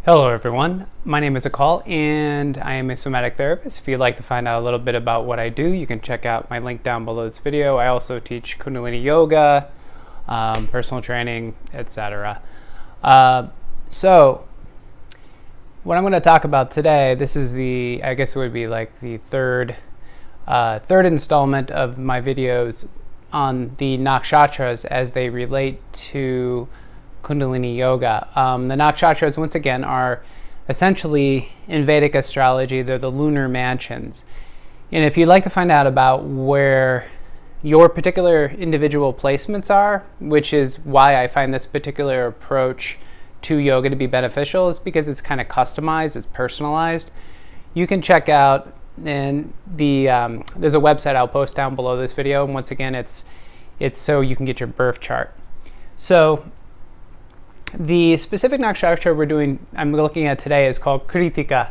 Hello everyone, my name is Akal and I am a somatic therapist. If you'd like to find out a little bit about what I do, you can check out my link down below this video. I also teach Kundalini yoga, personal training, etc. So what I'm going to talk about today, this is I guess it would be like the third installment of my videos on the nakshatras as they relate to Kundalini yoga. The nakshatras, once again, are essentially in Vedic astrology. They're the lunar mansions. And if you'd like to find out about where your particular individual placements are, which is why I find this particular approach to yoga to be beneficial, is because it's kind of customized, it's personalized. You can check out, and there's a website I'll post down below this video. And once again, it's so you can get your birth chart. So the specific nakshatra I'm looking at today is called Krittika.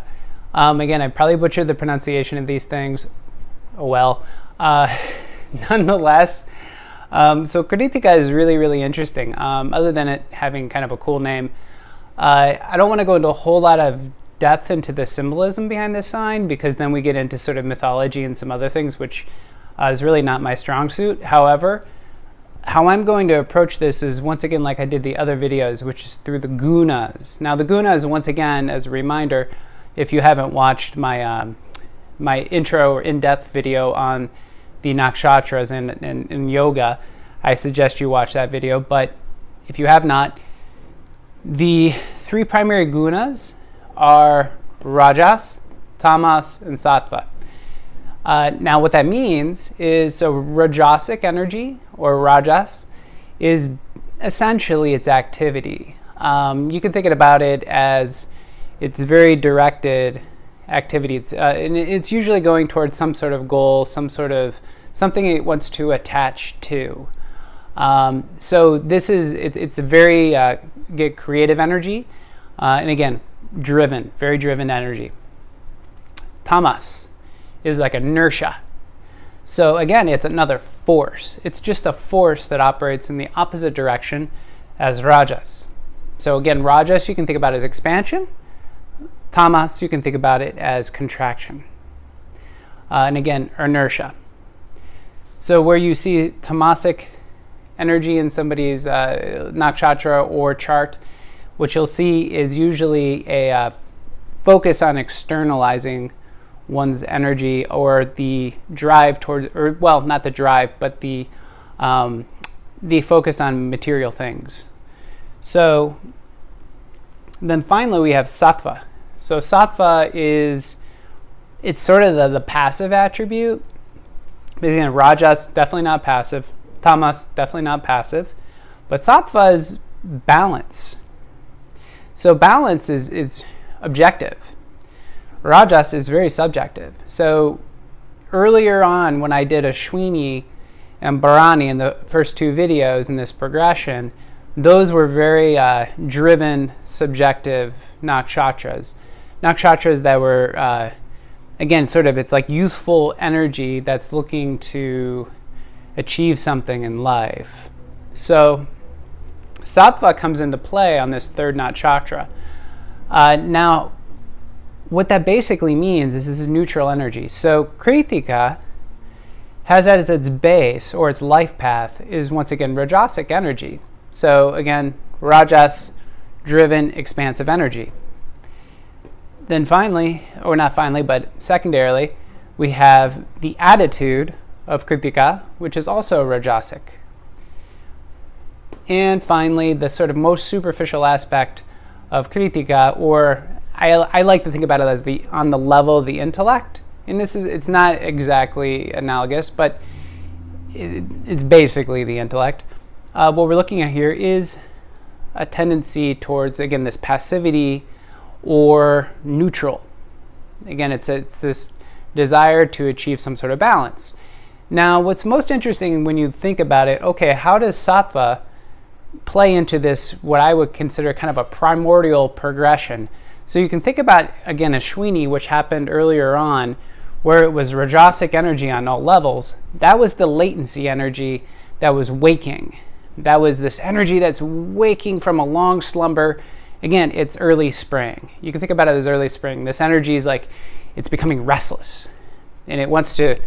Again, I probably butchered the pronunciation of these things. Oh well. Nonetheless, so Krittika is really, really interesting. Other than it having kind of a cool name, I don't want to go into a whole lot of depth into the symbolism behind this sign, because then we get into sort of mythology and some other things, which is really not my strong suit. However, how I'm going to approach this is, once again, like I did the other videos, which is through the Gunas. Now, the Gunas, once again, as a reminder, if you haven't watched my my intro or in-depth video on the nakshatras and yoga, I suggest you watch that video. But if you have not, the three primary Gunas are Rajas, Tamas, and Satva. Now, what that means is, so Rajasic energy, or Rajas, is essentially its activity. You can think about it as it's very directed activity. And it's usually going towards some sort of goal, something it wants to attach to. So this is, it's a very get creative energy, and again, very driven energy. Tamas is like inertia. So again, it's another force. It's just a force that operates in the opposite direction as Rajas. So again, Rajas you can think about as expansion. Tamas you can think about it as contraction. And again, inertia. So where you see tamasic energy in somebody's nakshatra or chart, what you'll see is usually a focus on externalizing one's energy, or the drive towards, or well, not the drive, but the focus on material things. So then finally we have Satva. So Satva it's sort of the passive attribute. Again, Rajas, definitely not passive. Tamas, definitely not passive. But Satva is balance. So balance is objective. Rajas is very subjective. So earlier on, when I did Ashwini and Bharani in the first two videos in this progression, those were very driven, subjective nakshatras. Nakshatras that were, again, sort of, it's like youthful energy that's looking to achieve something in life. So Sattva comes into play on this third nakshatra. Now, what that basically means is this is neutral energy. So Krittika has as its base, or its life path, is once again Rajasic energy. So again, Rajas driven expansive energy. Then finally, or not finally, but secondarily, we have the attitude of Krittika, which is also Rajasic. And finally, the sort of most superficial aspect of Krittika, or I like to think about it as on the level of the intellect, and it's not exactly analogous, but it's basically the intellect. What we're looking at here is a tendency towards, again, this passivity or neutral. Again, it's this desire to achieve some sort of balance. Now, what's most interesting when you think about it, okay, how does Sattva play into this, what I would consider kind of a primordial progression? So you can think about, again, Ashwini, which happened earlier on, where it was Rajasic energy on all levels. That was the latency energy that was waking. That was this energy that's waking from a long slumber again, it's early spring. You can think about it as early spring. This energy is like it's becoming restless, and it wants to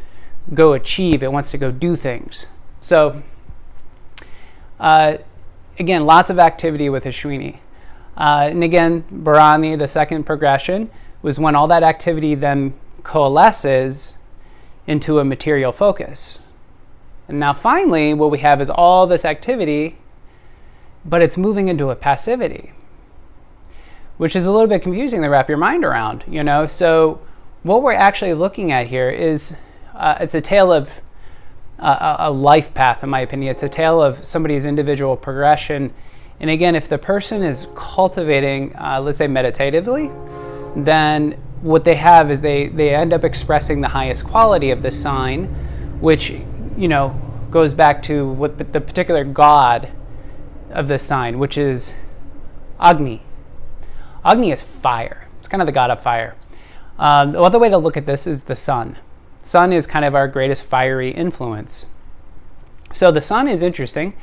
go achieve. It wants to go do things. So, again, lots of activity with Ashwini. And again, Bharani, the second progression, was when all that activity then coalesces into a material focus. And now finally, what we have is all this activity, but it's moving into a passivity, which is a little bit confusing to wrap your mind around, you know? So what we're actually looking at here is, it's a tale of a life path, in my opinion. It's a tale of somebody's individual progression. And again, if the person is cultivating, let's say meditatively, then what they have is they end up expressing the highest quality of the sign, which, you know, goes back to what the particular god of the sign, which is Agni. Agni is fire. It's kind of the god of fire. The other way to look at this is the sun. Sun is kind of our greatest fiery influence. So the sun is interesting,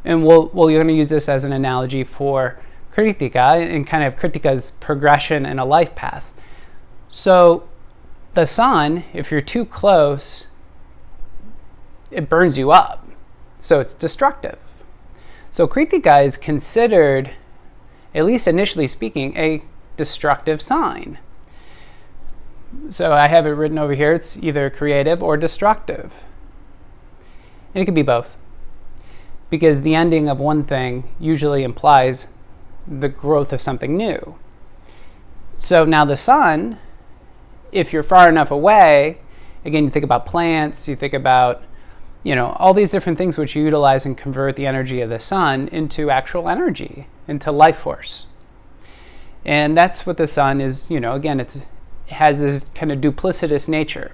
and we're going to use this as an analogy for Krittika and kind of Krittika's progression in a life path. So the sun, if you're too close, it burns you up. So it's destructive. So Krittika is considered, at least initially speaking, a destructive sign. So I have it written over here. It's either creative or destructive. And it could be both, because the ending of one thing usually implies the growth of something new. So now the sun, if you're far enough away, again, you think about plants, you think about, you know, all these different things which utilize and convert the energy of the sun into actual energy, into life force. And that's what the sun is, you know, again, it has this kind of duplicitous nature.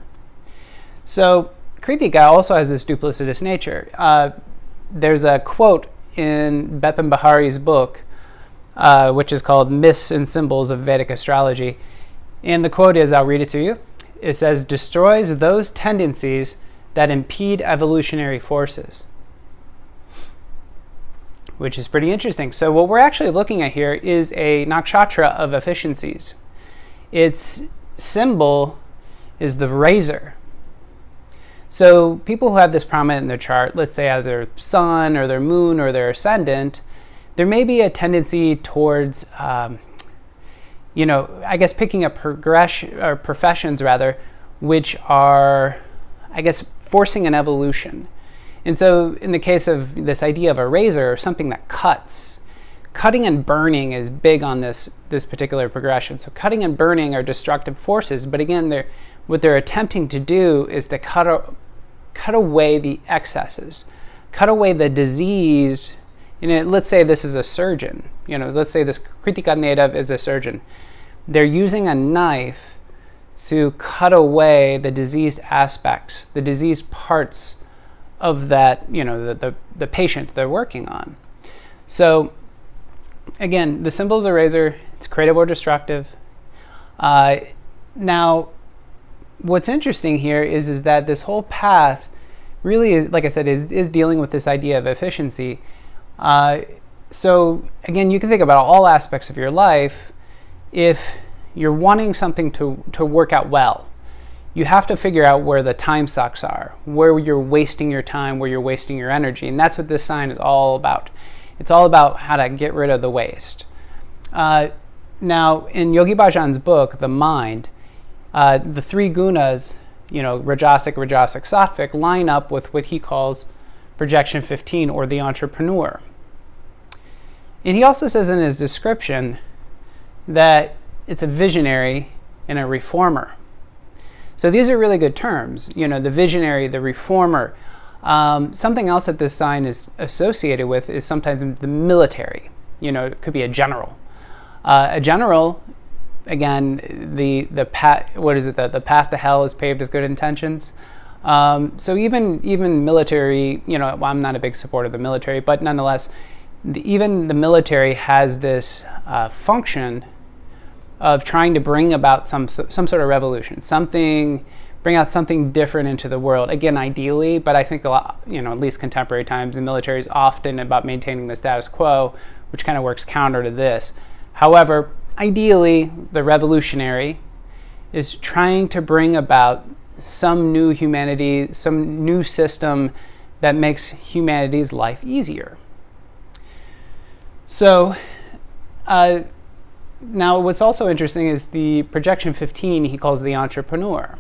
So Krittika also has this duplicitous nature. There's a quote in Bipin Bihari's book, which is called Myths and Symbols of Vedic Astrology. And the quote is, I'll read it to you. It says, destroys those tendencies that impede evolutionary forces. Which is pretty interesting. So what we're actually looking at here is a nakshatra of efficiencies. Its symbol is the razor. So people who have this prominent in their chart, let's say either their sun or their moon or their ascendant, there may be a tendency towards, you know, I guess picking up progression or professions rather, which are, I guess, forcing an evolution. And so in the case of this idea of a razor, or something that cuts, cutting and burning is big on this particular progression. So cutting and burning are destructive forces, but again, what they're attempting to do is to cut away the excesses, cut away the disease. Let's say this is a surgeon. You know, let's say this Krittika native is a surgeon. They're using a knife to cut away the diseased aspects, the diseased parts of that, you know, the patient they're working on. So again, the symbol is a razor. It's creative or destructive. Now, what's interesting here is that this whole path really, like I said, is dealing with this idea of efficiency. So again, you can think about all aspects of your life. If you're wanting something to work out well, you have to figure out where the time sucks are, where you're wasting your time, where you're wasting your energy. And that's what this sign is all about. It's all about how to get rid of the waste. Now, in Yogi Bhajan's book, The Mind, the three gunas, you know, Rajasic, Sattvic, line up with what he calls projection 15, or the entrepreneur. And he also says in his description that it's a visionary and a reformer. So these are really good terms, you know, the visionary, the reformer. Something else that this sign is associated with is sometimes the military. You know, it could be a general. A general, again, the path, what is it? The path to hell is paved with good intentions. So even military, you know, I'm not a big supporter of the military, but nonetheless, even the military has this function of trying to bring about some sort of revolution, bring out something different into the world. Again, ideally, but I think a lot, you know, at least contemporary times, the military is often about maintaining the status quo, which kind of works counter to this. However, ideally, the revolutionary is trying to bring about some new humanity, some new system that makes humanity's life easier. So, now what's also interesting is the projection 15 he calls the entrepreneur.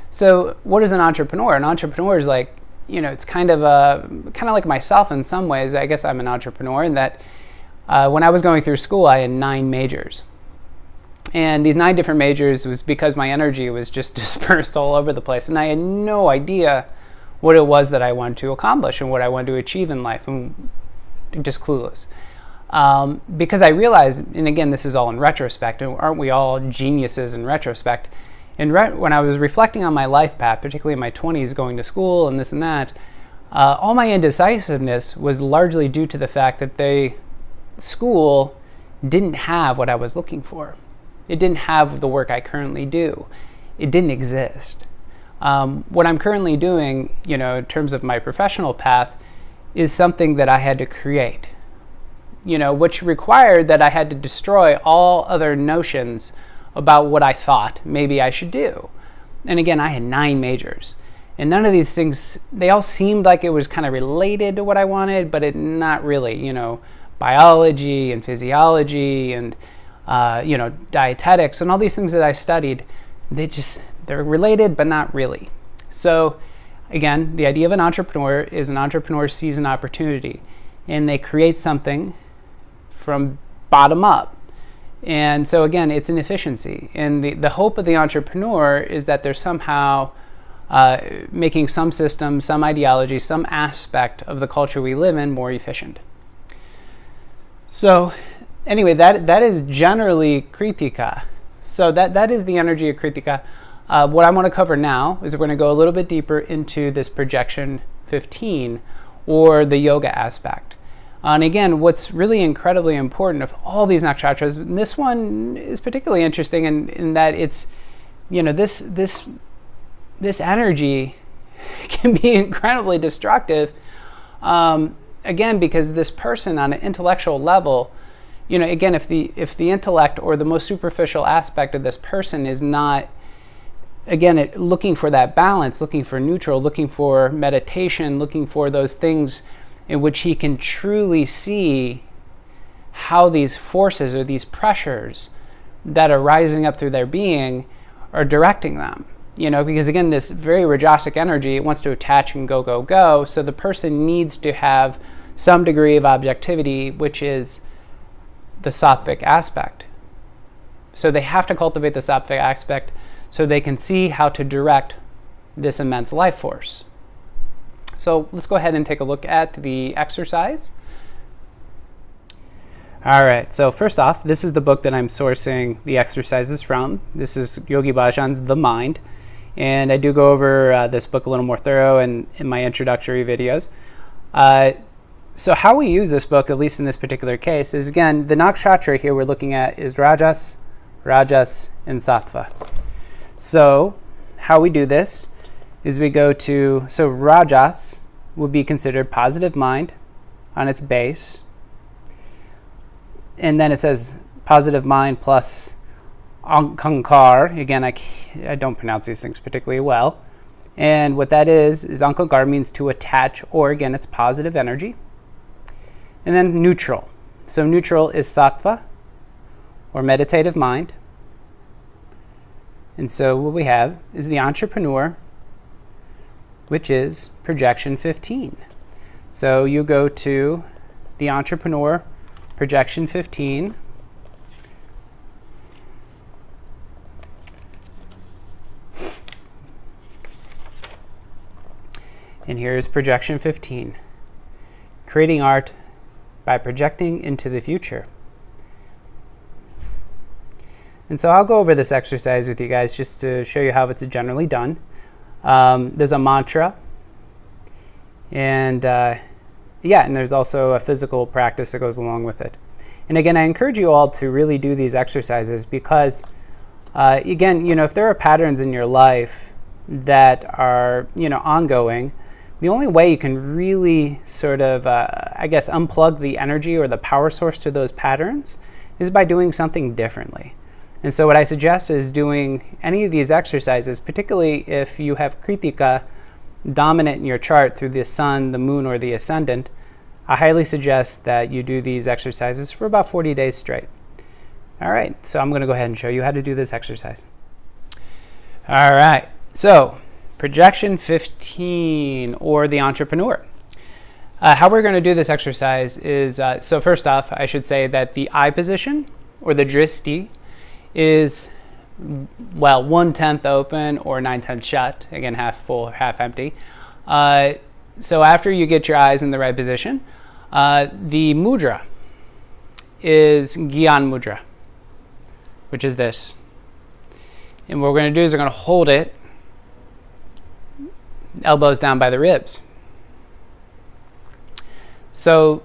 So what is an entrepreneur? An entrepreneur is like, it's kind of like myself in some ways. I guess I'm an entrepreneur in that when I was going through school, I had 9 majors. And these 9 different majors was because my energy was just dispersed all over the place. And I had no idea what it was that I wanted to accomplish and what I wanted to achieve in life. And just clueless. Because I realized, and again, this is all in retrospect, and aren't we all geniuses in retrospect? When I was reflecting on my life path, particularly in my 20s, going to school and this and that, all my indecisiveness was largely due to the fact that school didn't have what I was looking for. It didn't have the work I currently do. It didn't exist. What I'm currently doing, in terms of my professional path, is something that I had to create, which required that I had to destroy all other notions about what I thought maybe I should do. And again, I had 9 majors. And none of these things, they all seemed like it was kind of related to what I wanted, but not really, biology and physiology and, dietetics and all these things that I studied, they're related, but not really. So again, the idea of an entrepreneur is an entrepreneur sees an opportunity and they create something from bottom up. And so again, it's an efficiency. And the hope of the entrepreneur is that they're somehow making some system, some ideology, some aspect of the culture we live in more efficient. So anyway, that is generally Krittika. So that is the energy of Krittika. What I want to cover now is we're going to go a little bit deeper into this projection 15, or the yoga aspect. And again, what's really incredibly important of all these nakshatras, and this one is particularly interesting in that it's, this energy can be incredibly destructive. Again, because this person on an intellectual level, again, if the intellect or the most superficial aspect of this person is not, again, looking for that balance, looking for neutral, looking for meditation, looking for those things in which he can truly see how these forces or these pressures that are rising up through their being are directing them. Because again, this very Rajasic energy, it wants to attach and go. So the person needs to have some degree of objectivity, which is the Sattvic aspect. So they have to cultivate the Sattvic aspect so they can see how to direct this immense life force. So let's go ahead and take a look at the exercise. All right, so first off, this is the book that I'm sourcing the exercises from. This is Yogi Bhajan's The Mind, and I do go over this book a little more thorough in my introductory videos. So how we use this book, at least in this particular case, is again, the nakshatra here we're looking at is Rajas, and Satva. So how we do this is we go to, so Rajas would be considered positive mind on its base. And then it says positive mind plus Ankankar. Again, I don't pronounce these things particularly well. And what that is Ankankar means to attach, or again, it's positive energy. And then neutral. So neutral is Sattva, or meditative mind. And so what we have is the entrepreneur, which is projection 15. So you go to the entrepreneur, projection 15. And here's projection 15. Creating art by projecting into the future. And so I'll go over this exercise with you guys just to show you how it's generally done. There's a mantra, and and there's also a physical practice that goes along with it. And again, I encourage you all to really do these exercises because, again, if there are patterns in your life that are, ongoing, the only way you can really sort of, unplug the energy or the power source to those patterns is by doing something differently. And so what I suggest is doing any of these exercises, particularly if you have Krittika dominant in your chart through the sun, the moon, or the ascendant. I highly suggest that you do these exercises for about 40 days straight. All right, so I'm going to go ahead and show you how to do this exercise. All right, so projection 15, or the entrepreneur. How we're going to do this exercise is, so first off, I should say that the eye position, or the dristi, is, well, 1/10 open or 9/10 shut. Again, half full, half empty. So after you get your eyes in the right position, the mudra is Gyan mudra, which is this. And what we're going to do is we're going to hold it, elbows down by the ribs. So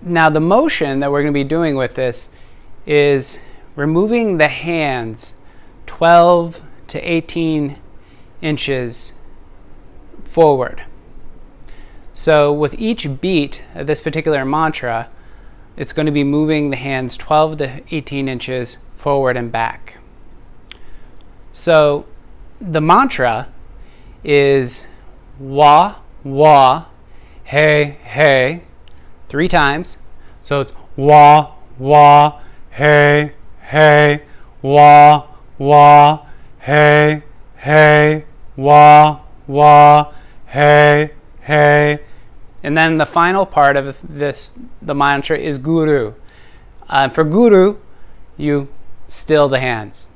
now the motion that we're going to be doing with this is removing the hands 12 to 18 inches forward. So with each beat of this particular mantra, it's going to be moving the hands 12 to 18 inches forward and back. So the mantra is wa, wa, hey, hey, 3 times. So it's wa, wa, hey, hey, wa, wa, hey, hey, wa, wa, hey, hey. And then the final part of this, the mantra, is guru. For guru, you still the hands.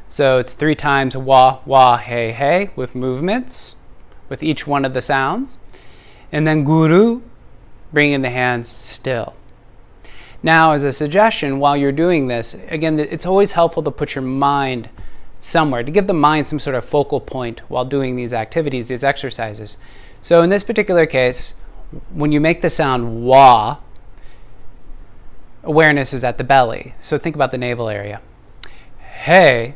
So it's 3 times wa, wa, hey, hey, with movements, with each one of the sounds. And then guru, bringing the hands still. Now, as a suggestion, while you're doing this, again, it's always helpful to put your mind somewhere, to give the mind some sort of focal point while doing these activities, these exercises. So in this particular case, when you make the sound wa, awareness is at the belly. So think about the navel area. Hey,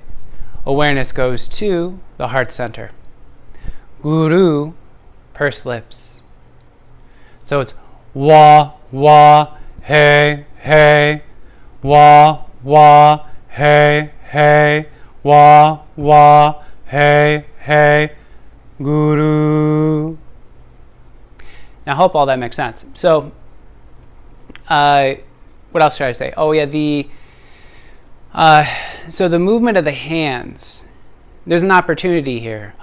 awareness goes to the heart center. Guru, pursed lips. So it's wa, wa, hey, hey, wa, wa, hey, hey, wa, wa, hey, hey, guru. Now, I hope all that makes sense. So, what else should I say? Oh, yeah, so the movement of the hands, there's an opportunity here.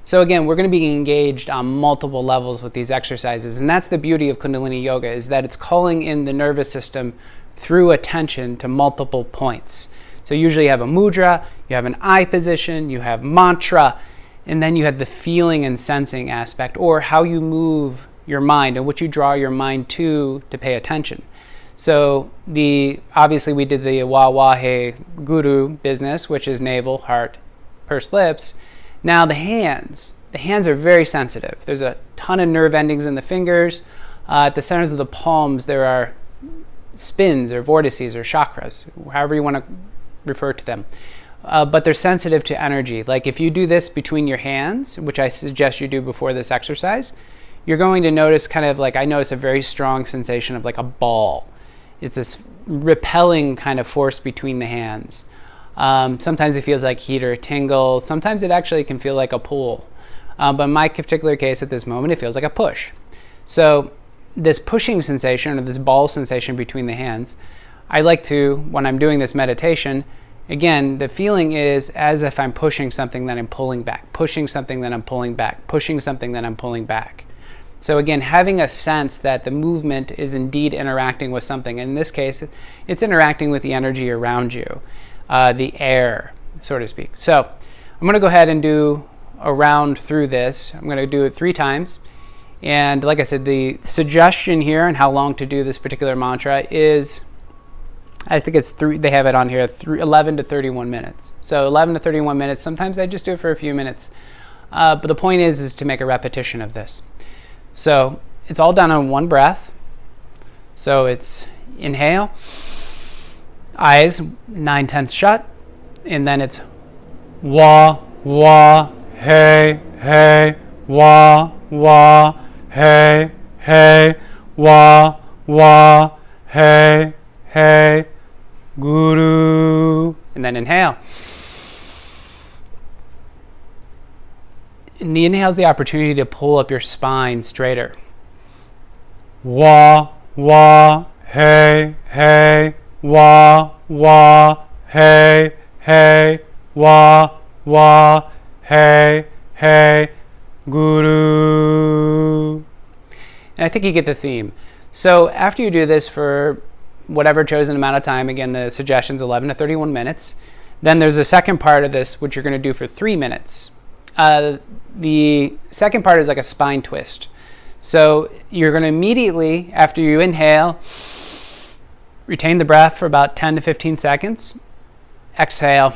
So again, we're going to be engaged on multiple levels with these exercises, and that's the beauty of Kundalini Yoga, is that it's calling in the nervous system through attention to multiple points. So usually you have a mudra, you have an eye position, you have mantra, and then you have the feeling and sensing aspect, or how you move your mind and what you draw your mind to pay attention. So obviously we did the wa wa he guru business, which is navel, heart, pursed lips. Now the hands are very sensitive. There's a ton of nerve endings in the fingers. At the centers of the palms, there are spins or vortices or chakras, however you want to refer to them. But they're sensitive to energy. Like if you do this between your hands, which I suggest you do before this exercise, you're going to notice kind of like, I notice a very strong sensation of like a ball. It's this repelling kind of force between the hands. Sometimes it feels like heat or a tingle. Sometimes it actually can feel like a pull. But in my particular case at this moment, it feels like a push. So this pushing sensation, or this ball sensation between the hands, I like to, when I'm doing this meditation, again, the feeling is as if I'm pushing something that I'm pulling back, pushing something that I'm pulling back, pushing something that I'm pulling back. So again, having a sense that the movement is indeed interacting with something. In this case, it's interacting with the energy around you, the air, so to speak. So I'm going to go ahead and do a round through this. I'm going to do it 3 times. And like I said, the suggestion here and how long to do this particular mantra is, I think it's they have it on here, 11 to 31 minutes. So 11 to 31 minutes. Sometimes I just do it for a few minutes. But the point is to make a repetition of this. So it's all done on one breath. So it's inhale, eyes 9/10 shut, and then it's wa, wa, hey, hey, wa, hey, hey, wa, hey, He, Guru. And then inhale. And the inhale is the opportunity to pull up your spine straighter. Wa, wa, hey, hey, wa, wa, hey, hey, wa, wa, hey, hey, Guru. And I think you get the theme. So after you do this for whatever chosen amount of time, again, the suggestion's 11 to 31 minutes, then there's a second part of this, which you're going to do for 3 minutes. The second part is like a spine twist. So you're going to immediately, after you inhale, retain the breath for about 10 to 15 seconds. Exhale.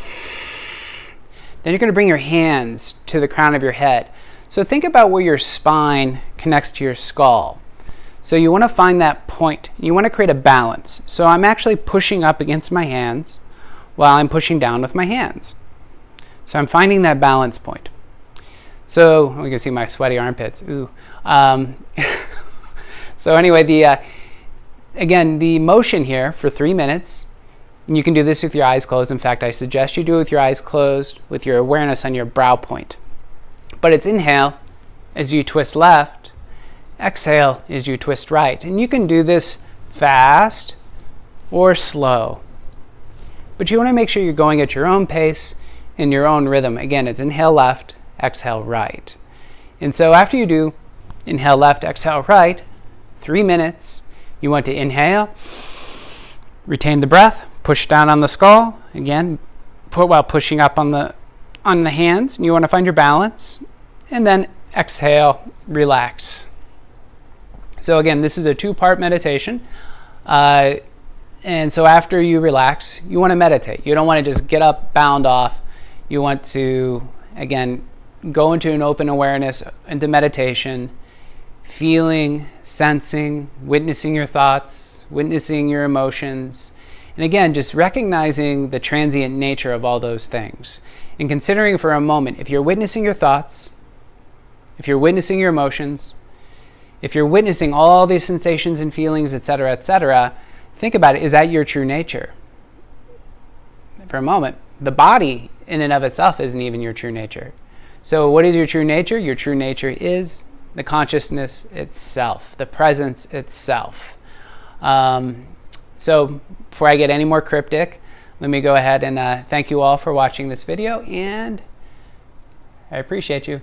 Then you're going to bring your hands to the crown of your head. So think about where your spine connects to your skull. So you want to find that point. You want to create a balance. So I'm actually pushing up against my hands while I'm pushing down with my hands. So I'm finding that balance point. So we can see my sweaty armpits. Ooh. So anyway, again, the motion here for 3 minutes, and you can do this with your eyes closed. In fact, I suggest you do it with your eyes closed with your awareness on your brow point. But it's inhale as you twist left, exhale as you twist right. And you can do this fast or slow. But you want to make sure you're going at your own pace in your own rhythm. Again, it's inhale left, exhale right. And so after you do inhale left, exhale right, 3 minutes, you want to inhale, retain the breath, push down on the skull, again, while pushing up on the hands, and you want to find your balance, and then exhale, relax. So again, this is a 2-part meditation. And so after you relax, you want to meditate. You don't want to just get up, bound off. You want to, again, go into an open awareness, into meditation, feeling, sensing, witnessing your thoughts, witnessing your emotions, and again, just recognizing the transient nature of all those things. And considering for a moment, if you're witnessing your thoughts, if you're witnessing your emotions, if you're witnessing all these sensations and feelings, etc., think about it. Is that your true nature? For a moment, the body in and of itself isn't even your true nature. So what is your true nature? Your true nature is the consciousness itself, the presence itself. So before I get any more cryptic, let me go ahead and thank you all for watching this video, and I appreciate you.